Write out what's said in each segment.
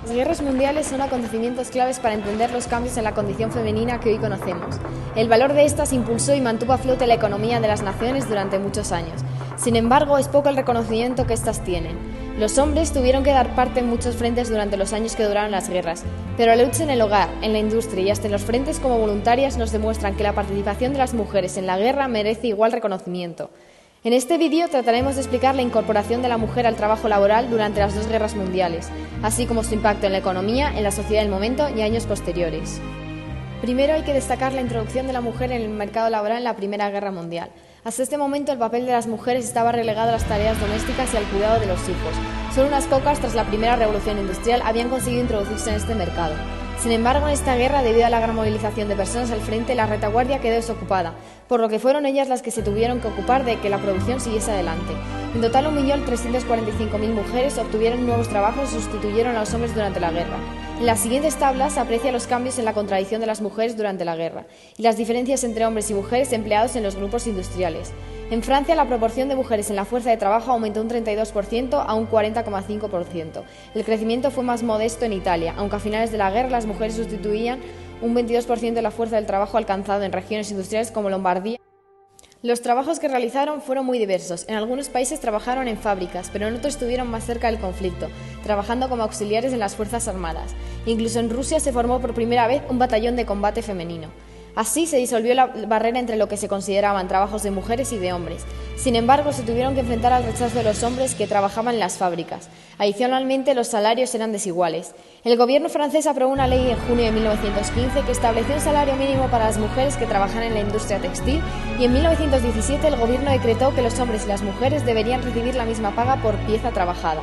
Las guerras mundiales son acontecimientos claves para entender los cambios en la condición femenina que hoy conocemos. El valor de estas impulsó y mantuvo a flote la economía de las naciones durante muchos años. Sin embargo, es poco el reconocimiento que estas tienen. Los hombres tuvieron que dar parte en muchos frentes durante los años que duraron las guerras, pero la lucha en el hogar, en la industria y hasta en los frentes como voluntarias nos demuestran que la participación de las mujeres en la guerra merece igual reconocimiento. En este vídeo trataremos de explicar la incorporación de la mujer al trabajo laboral durante las dos guerras mundiales, así como su impacto en la economía, en la sociedad del momento y años posteriores. Primero hay que destacar la introducción de la mujer en el mercado laboral en la Primera Guerra Mundial. Hasta este momento el papel de las mujeres estaba relegado a las tareas domésticas y al cuidado de los hijos. Solo unas pocas, tras la primera revolución industrial, habían conseguido introducirse en este mercado. Sin embargo, en esta guerra, debido a la gran movilización de personas al frente, la retaguardia quedó desocupada, por lo que fueron ellas las que se tuvieron que ocupar de que la producción siguiese adelante. En total, 1.345.000 mujeres obtuvieron nuevos trabajos y sustituyeron a los hombres durante la guerra. En las siguientes tablas se aprecian los cambios en la contradicción de las mujeres durante la guerra y las diferencias entre hombres y mujeres empleados en los grupos industriales. En Francia, la proporción de mujeres en la fuerza de trabajo aumentó un 32% a un 40,5%. El crecimiento fue más modesto en Italia, aunque a finales de la guerra las mujeres sustituían un 22% de la fuerza del trabajo alcanzado en regiones industriales como Lombardía. Los trabajos que realizaron fueron muy diversos. En algunos países trabajaron en fábricas, pero en otros estuvieron más cerca del conflicto, trabajando como auxiliares en las Fuerzas Armadas. Incluso en Rusia se formó por primera vez un batallón de combate femenino. Así se disolvió la barrera entre lo que se consideraban trabajos de mujeres y de hombres. Sin embargo, se tuvieron que enfrentar al rechazo de los hombres que trabajaban en las fábricas. Adicionalmente, los salarios eran desiguales. El gobierno francés aprobó una ley en junio de 1915 que estableció un salario mínimo para las mujeres que trabajan en la industria textil y en 1917 el gobierno decretó que los hombres y las mujeres deberían recibir la misma paga por pieza trabajada.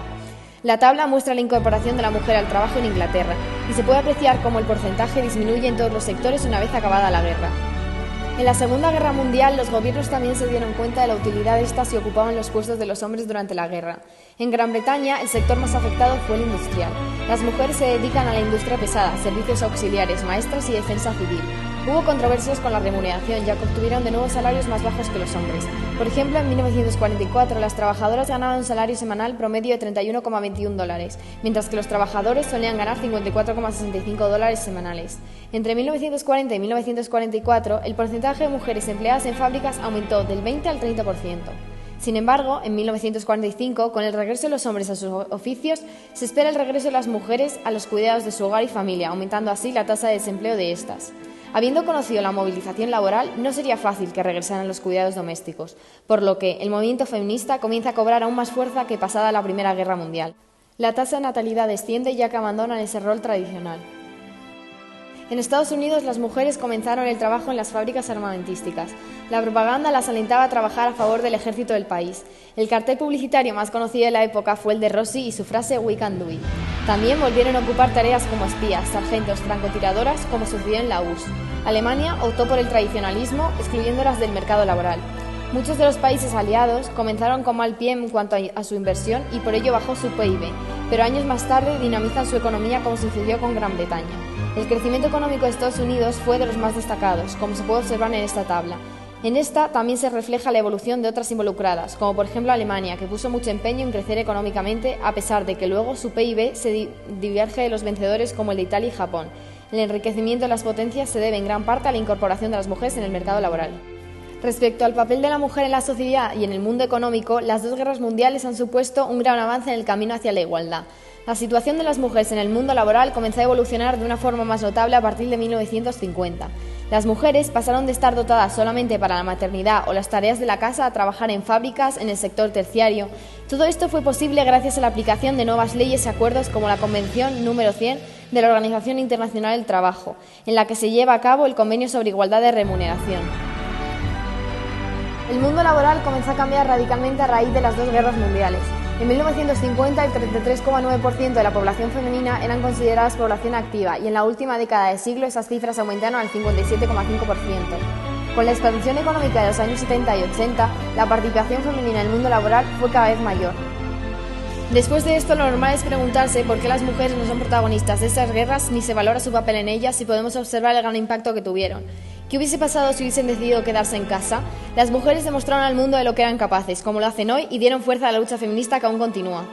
La tabla muestra la incorporación de la mujer al trabajo en Inglaterra y se puede apreciar cómo el porcentaje disminuye en todos los sectores una vez acabada la guerra. En la Segunda Guerra Mundial, los gobiernos también se dieron cuenta de la utilidad de estas y ocupaban los puestos de los hombres durante la guerra. En Gran Bretaña, el sector más afectado fue el industrial. Las mujeres se dedican a la industria pesada, servicios auxiliares, maestras y defensa civil. Hubo controversias con la remuneración, ya que obtuvieron de nuevo salarios más bajos que los hombres. Por ejemplo, en 1944 las trabajadoras ganaban un salario semanal promedio de $31,21, mientras que los trabajadores solían ganar $54,65 semanales. Entre 1940 y 1944, el porcentaje de mujeres empleadas en fábricas aumentó del 20 al 30%. Sin embargo, en 1945, con el regreso de los hombres a sus oficios, se espera el regreso de las mujeres a los cuidados de su hogar y familia, aumentando así la tasa de desempleo de estas. Habiendo conocido la movilización laboral, no sería fácil que regresaran los cuidados domésticos, por lo que el movimiento feminista comienza a cobrar aún más fuerza que pasada la Primera Guerra Mundial. La tasa de natalidad desciende ya que abandonan ese rol tradicional. En Estados Unidos, las mujeres comenzaron el trabajo en las fábricas armamentísticas. La propaganda las alentaba a trabajar a favor del ejército del país. El cartel publicitario más conocido de la época fue el de Rossi y su frase "We can do it". También volvieron a ocupar tareas como espías, sargentos, francotiradoras, como sucedió en la URSS. Alemania optó por el tradicionalismo, excluyéndolas del mercado laboral. Muchos de los países aliados comenzaron con mal pie en cuanto a su inversión y por ello bajó su PIB, pero años más tarde dinamizan su economía como sucedió con Gran Bretaña. El crecimiento económico de Estados Unidos fue de los más destacados, como se puede observar en esta tabla. En esta también se refleja la evolución de otras involucradas, como por ejemplo Alemania, que puso mucho empeño en crecer económicamente, a pesar de que luego su PIB se diverge de los vencedores como el de Italia y Japón. El enriquecimiento de las potencias se debe en gran parte a la incorporación de las mujeres en el mercado laboral. Respecto al papel de la mujer en la sociedad y en el mundo económico, las dos guerras mundiales han supuesto un gran avance en el camino hacia la igualdad. La situación de las mujeres en el mundo laboral comenzó a evolucionar de una forma más notable a partir de 1950. Las mujeres pasaron de estar dotadas solamente para la maternidad o las tareas de la casa a trabajar en fábricas, en el sector terciario. Todo esto fue posible gracias a la aplicación de nuevas leyes y acuerdos como la Convención número 100 de la Organización Internacional del Trabajo, en la que se lleva a cabo el Convenio sobre Igualdad de Remuneración. El mundo laboral comenzó a cambiar radicalmente a raíz de las dos guerras mundiales. En 1950, el 33,9% de la población femenina eran consideradas población activa y en la última década de siglo esas cifras aumentaron al 57,5%. Con la expansión económica de los años 70 y 80, la participación femenina en el mundo laboral fue cada vez mayor. Después de esto, lo normal es preguntarse por qué las mujeres no son protagonistas de estas guerras ni se valora su papel en ellas si podemos observar el gran impacto que tuvieron. ¿Qué hubiese pasado si hubiesen decidido quedarse en casa? Las mujeres demostraron al mundo de lo que eran capaces, como lo hacen hoy, y dieron fuerza a la lucha feminista que aún continúa.